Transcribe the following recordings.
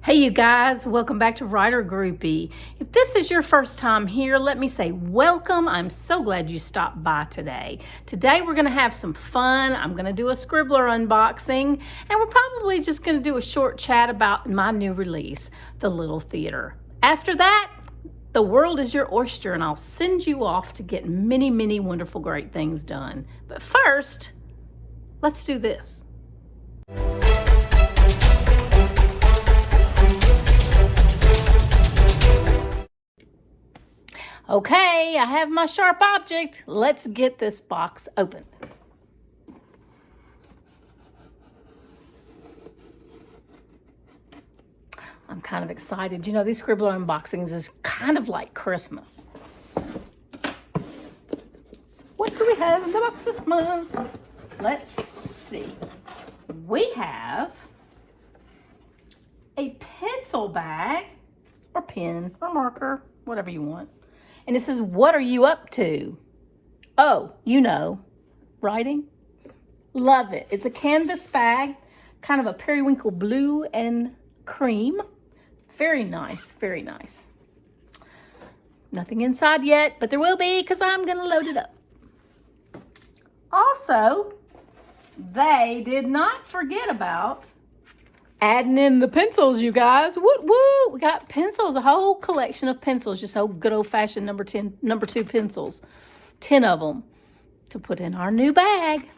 Hey you guys, welcome back to Writer Groupie. If this is your first time here, let me say welcome. I'm so glad you stopped by today. Today we're going to have some fun. I'm going to do a Scribbler unboxing, and we're probably just going to do a short chat about my new release, The Little Theater. After that, the world is your oyster, and I'll send you off to get many, many wonderful, great things done. But first, let's do this. Okay, I have my sharp object. Let's get this box opened. I'm kind of excited. You know, these Scribbler unboxings is kind of like Christmas. So what do we have in the box this month? Let's see. We have a pencil bag or pen or marker, whatever you want. And it says, what are you up to? Oh, you know, writing. Love it. It's a canvas bag, kind of a periwinkle blue and cream. Very nice, very nice. Nothing inside yet, but there will be because I'm going to load it up. Also, they did not forget about adding in the pencils, you guys. Woo woo! We got pencils, a whole collection of pencils, just old good old-fashioned number 2 pencils. 10 of them to put in our new bag.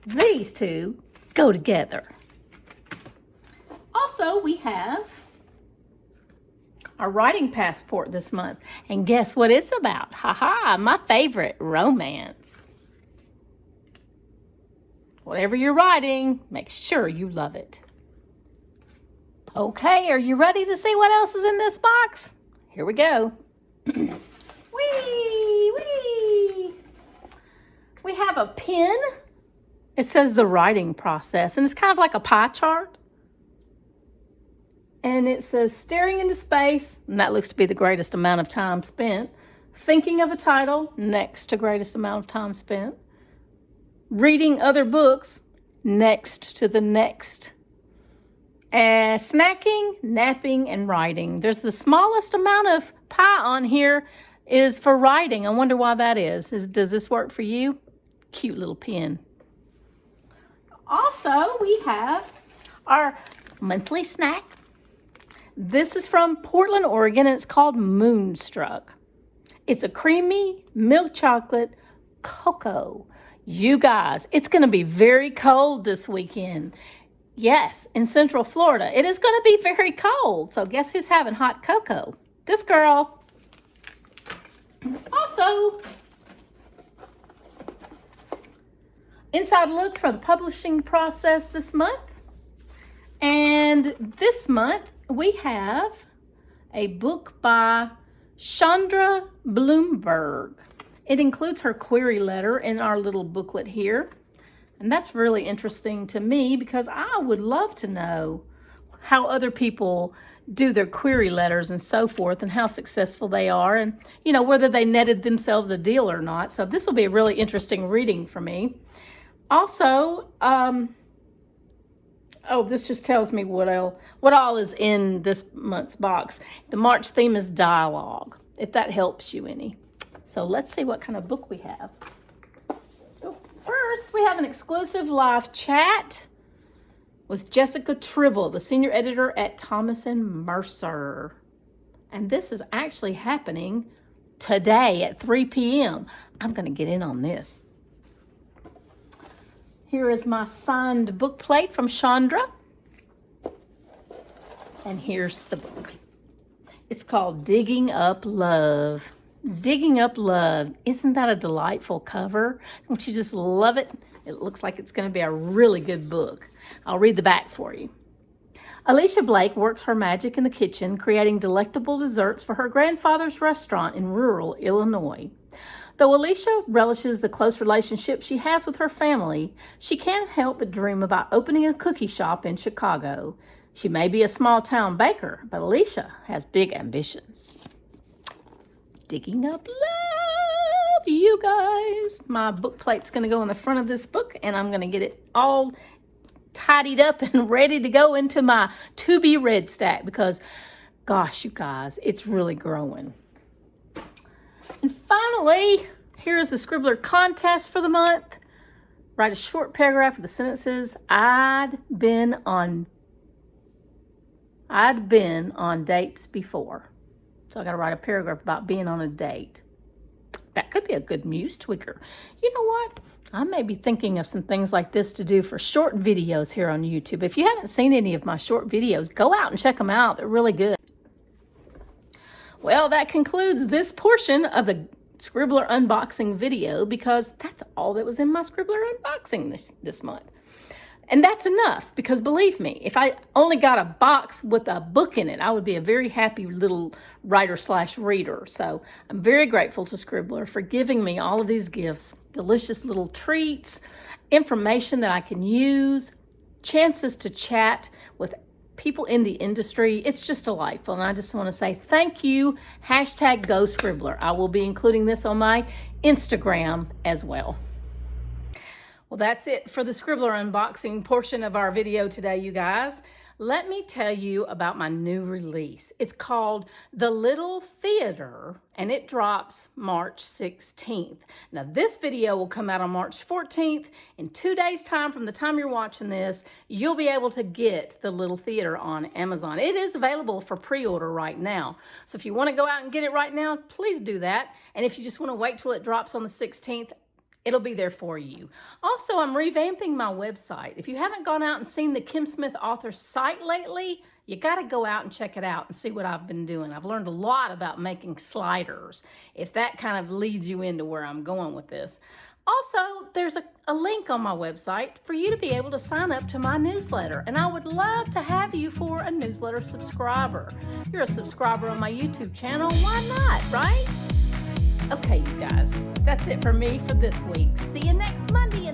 These two go together. Also, we have our writing passport this month. And guess what it's about? Ha-ha, my favorite, romance. Whatever you're writing, make sure you love it. Okay, are you ready to see what else is in this box? Here we go. Whee, whee. We have a pen. It says the writing process, and it's kind of like a pie chart. And it says staring into space, and that looks to be the greatest amount of time spent. Thinking of a title, next to greatest amount of time spent. Reading other books, next to the next. Snacking, napping, and writing. There's the smallest amount of pie on here is for writing. I wonder why that is. Does this work for you? Cute little pen. Also, we have our monthly snack. This is from Portland, Oregon, and it's called Moonstruck. It's a creamy milk chocolate cocoa. You guys, it's going to be very cold this weekend. Yes, in Central Florida, it is going to be very cold. So guess who's having hot cocoa? This girl. Also, inside look for the publishing process this month. And this month, we have a book by Chandra Bloomberg. It includes her query letter in our little booklet here. And that's really interesting to me because I would love to know how other people do their query letters and so forth and how successful they are and, you know, whether they netted themselves a deal or not. So this will be a really interesting reading for me. Also, this just tells me what all is in this month's box. The March theme is dialogue, if that helps you any. So let's see what kind of book we have. First, we have an exclusive live chat with Jessica Tribble, the senior editor at Thomas & Mercer. And this is actually happening today at 3 p.m. I'm going to get in on this. Here is my signed book plate from Chandra. And here's the book. It's called Digging Up Love. Digging Up Love. Isn't that a delightful cover? Don't you just love it? It looks like it's going to be a really good book. I'll read the back for you. Alicia Blake works her magic in the kitchen, creating delectable desserts for her grandfather's restaurant in rural Illinois. Though Alicia relishes the close relationship she has with her family, she can't help but dream about opening a cookie shop in Chicago. She may be a small-town baker, but Alicia has big ambitions. Digging Up Love, you guys. My book plate's going to go in the front of this book, and I'm going to get it all tidied up and ready to go into my to be read stack because, gosh, you guys, it's really growing. And finally, here's the Scribbler contest for the month. Write a short paragraph with the sentences, I'd been on dates before. So I got to write a paragraph about being on a date. That could be a good muse tweaker. You know what? I may be thinking of some things like this to do for short videos here on YouTube. If you haven't seen any of my short videos, go out and check them out. They're really good. Well, that concludes this portion of the Scribbler unboxing video because that's all that was in my Scribbler unboxing this month. And that's enough because believe me, if I only got a box with a book in it, I would be a very happy little writer/reader. So I'm very grateful to Scribbler for giving me all of these gifts, delicious little treats, information that I can use, chances to chat with people in the industry. It's just delightful. And I just want to say thank you. #GoScribbler. I will be including this on my Instagram as well. Well, that's it for the Scribbler unboxing portion of our video today, you guys. Let me tell you about my new release. It's called The Little Theater, and it drops March 16th. Now, this video will come out on March 14th. In 2 days' time from the time you're watching this, you'll be able to get The Little Theater on Amazon. It is available for pre-order right now. So if you want to go out and get it right now, please do that. And if you just want to wait till it drops on the 16th, it'll be there for you. Also, I'm revamping my website. If you haven't gone out and seen the Kim Smith author site lately, you got to go out and check it out and see what I've been doing. I've learned a lot about making sliders, if that kind of leads you into where I'm going with this. Also, there's a link on my website for you to be able to sign up to my newsletter, and I would love to have you for a newsletter subscriber. You're a subscriber on my YouTube channel, why not, right? Okay, you guys, that's it for me for this week. See you next Monday.